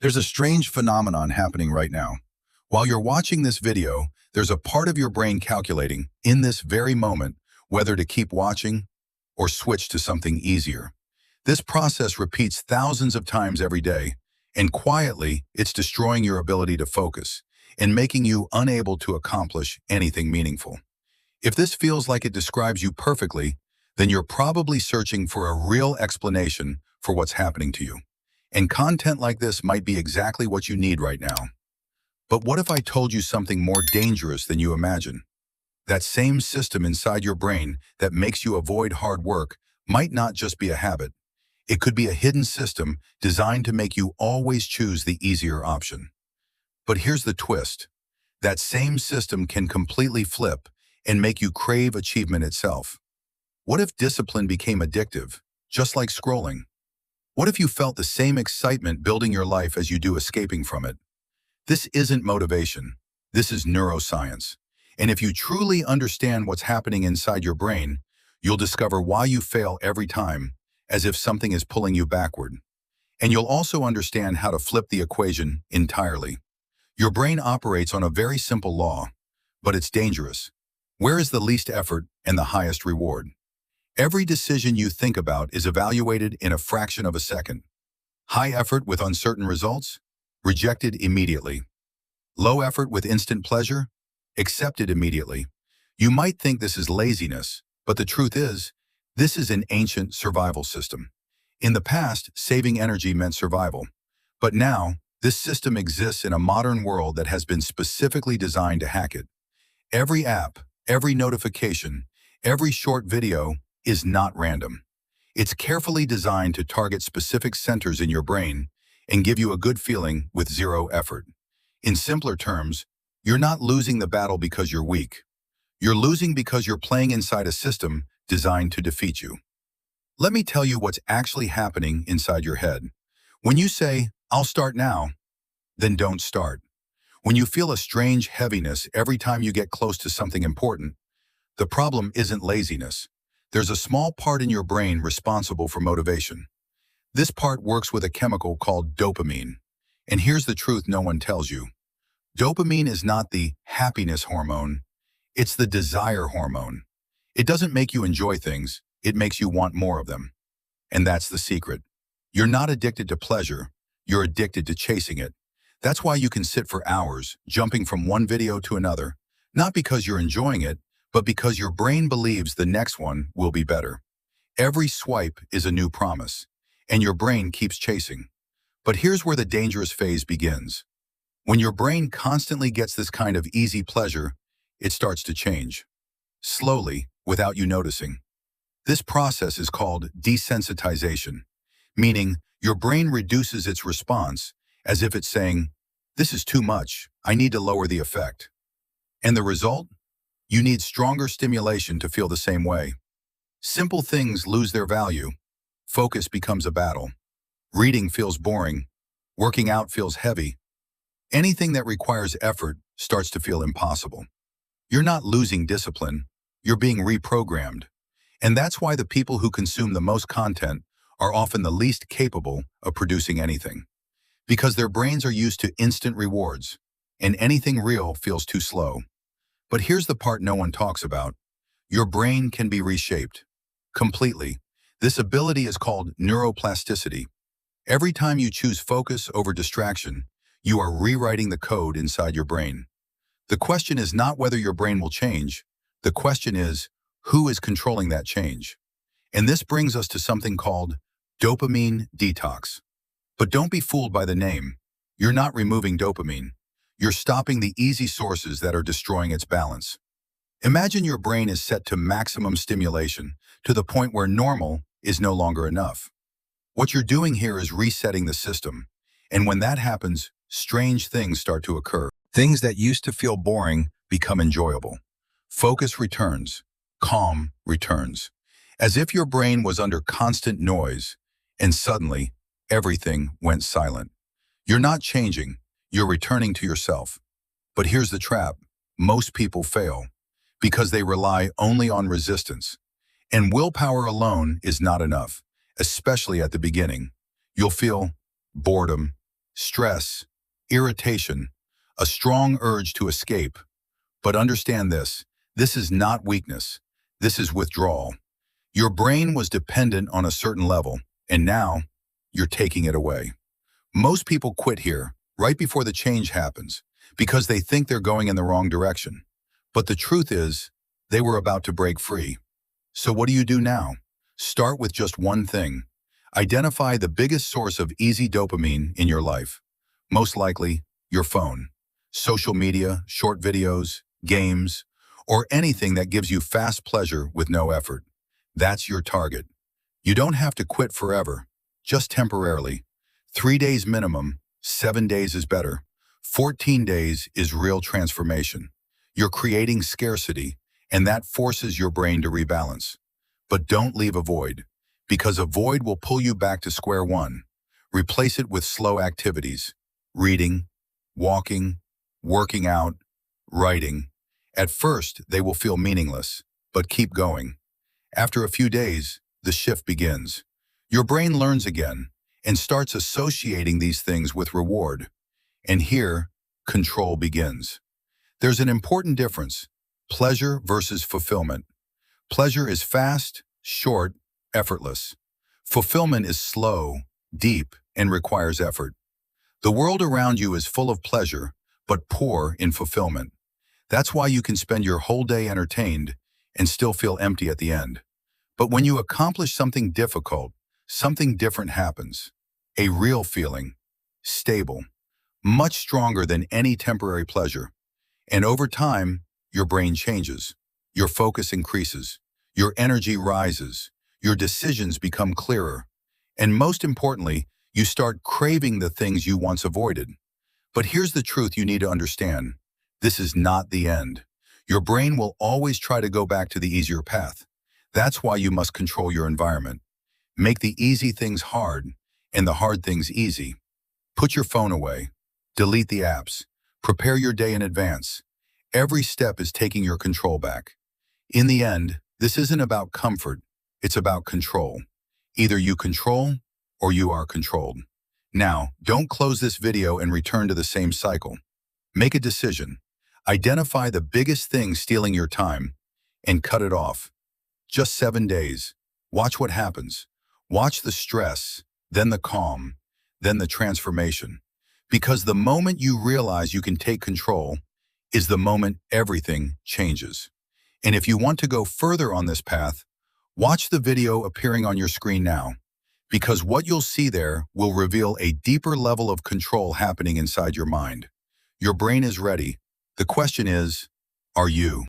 There's a strange phenomenon happening right now. While you're watching this video, there's a part of your brain calculating, in this very moment, whether to keep watching or switch to something easier. This process repeats thousands of times every day, and quietly, it's destroying your ability to focus and making you unable to accomplish anything meaningful. If this feels like it describes you perfectly, then you're probably searching for a real explanation for what's happening to you. And content like this might be exactly what you need right now. But what if I told you something more dangerous than you imagine? That same system inside your brain that makes you avoid hard work might not just be a habit. It could be a hidden system designed to make you always choose the easier option. But here's the twist. That same system can completely flip and make you crave achievement itself. What if discipline became addictive, just like scrolling? What if you felt the same excitement building your life as you do escaping from it? This isn't motivation. This is neuroscience. And if you truly understand what's happening inside your brain, you'll discover why you fail every time, as if something is pulling you backward. And you'll also understand how to flip the equation entirely. Your brain operates on a very simple law, but it's dangerous. Where is the least effort and the highest reward? Every decision you think about is evaluated in a fraction of a second. High effort with uncertain results? Rejected immediately. Low effort with instant pleasure? Accepted immediately. You might think this is laziness, but the truth is, this is an ancient survival system. In the past, saving energy meant survival. But now, this system exists in a modern world that has been specifically designed to hack it. Every app, every notification, every short video is not random. It's carefully designed to target specific centers in your brain and give you a good feeling with zero effort. In simpler terms, you're not losing the battle because you're weak. You're losing because you're playing inside a system designed to defeat you. Let me tell you what's actually happening inside your head. When you say, "I'll start now," then don't start. When you feel a strange heaviness every time you get close to something important, the problem isn't laziness. There's a small part in your brain responsible for motivation. This part works with a chemical called dopamine. And here's the truth no one tells you. Dopamine is not the happiness hormone. It's the desire hormone. It doesn't make you enjoy things. It makes you want more of them. And that's the secret. You're not addicted to pleasure. You're addicted to chasing it. That's why you can sit for hours, jumping from one video to another, not because you're enjoying it, but because your brain believes the next one will be better. Every swipe is a new promise, and your brain keeps chasing. But here's where the dangerous phase begins. When your brain constantly gets this kind of easy pleasure, it starts to change. Slowly, without you noticing. This process is called desensitization, meaning your brain reduces its response as if it's saying, "This is too much, I need to lower the effect." And the result? You need stronger stimulation to feel the same way. Simple things lose their value. Focus becomes a battle. Reading feels boring. Working out feels heavy. Anything that requires effort starts to feel impossible. You're not losing discipline. You're being reprogrammed. And that's why the people who consume the most content are often the least capable of producing anything. Because their brains are used to instant rewards, and anything real feels too slow. But here's the part no one talks about. Your brain can be reshaped. Completely. This ability is called neuroplasticity. Every time you choose focus over distraction, you are rewriting the code inside your brain. The question is not whether your brain will change. The question is, who is controlling that change? And this brings us to something called dopamine detox. But don't be fooled by the name. You're not removing dopamine. You're stopping the easy sources that are destroying its balance. Imagine your brain is set to maximum stimulation, to the point where normal is no longer enough. What you're doing here is resetting the system. And when that happens, strange things start to occur. Things that used to feel boring become enjoyable. Focus returns. Calm returns. As if your brain was under constant noise, and suddenly, everything went silent. You're not changing. You're returning to yourself. But here's the trap. Most people fail because they rely only on resistance. And willpower alone is not enough, especially at the beginning. You'll feel boredom, stress, irritation, a strong urge to escape. But understand this is not weakness. This is withdrawal. Your brain was dependent on a certain level, and now you're taking it away. Most people quit here, right before the change happens, because they think they're going in the wrong direction. But the truth is, they were about to break free. So what do you do now? Start with just one thing. Identify the biggest source of easy dopamine in your life. Most likely, your phone. Social media, short videos, games, or anything that gives you fast pleasure with no effort. That's your target. You don't have to quit forever, just temporarily. 3 days minimum, 7 days is better. 14 days is real transformation. You're creating scarcity, and that forces your brain to rebalance. But don't leave a void, because a void will pull you back to square one. Replace it with slow activities: reading, walking, working out, writing. At first, they will feel meaningless, but keep going. After a few days, the shift begins. Your brain learns again and starts associating these things with reward. And here, control begins. There's an important difference: pleasure versus fulfillment. Pleasure is fast, short, effortless. Fulfillment is slow, deep, and requires effort. The world around you is full of pleasure, but poor in fulfillment. That's why you can spend your whole day entertained and still feel empty at the end. But when you accomplish something difficult, something different happens. A real feeling, stable, much stronger than any temporary pleasure. And over time, your brain changes. Your focus increases. Your energy rises. Your decisions become clearer. And most importantly, you start craving the things you once avoided. But here's the truth you need to understand. This is not the end. Your brain will always try to go back to the easier path. That's why you must control your environment. Make the easy things hard and the hard things easy. Put your phone away. Delete the apps. Prepare your day in advance. Every step is taking your control back. In the end, this isn't about comfort. It's about control. Either you control or you are controlled. Now, don't close this video and return to the same cycle. Make a decision. Identify the biggest thing stealing your time and cut it off. Just 7 days. Watch what happens. Watch the stress, then the calm, then the transformation. Because the moment you realize you can take control is the moment everything changes. And if you want to go further on this path, watch the video appearing on your screen now. Because what you'll see there will reveal a deeper level of control happening inside your mind. Your brain is ready. The question is, are you?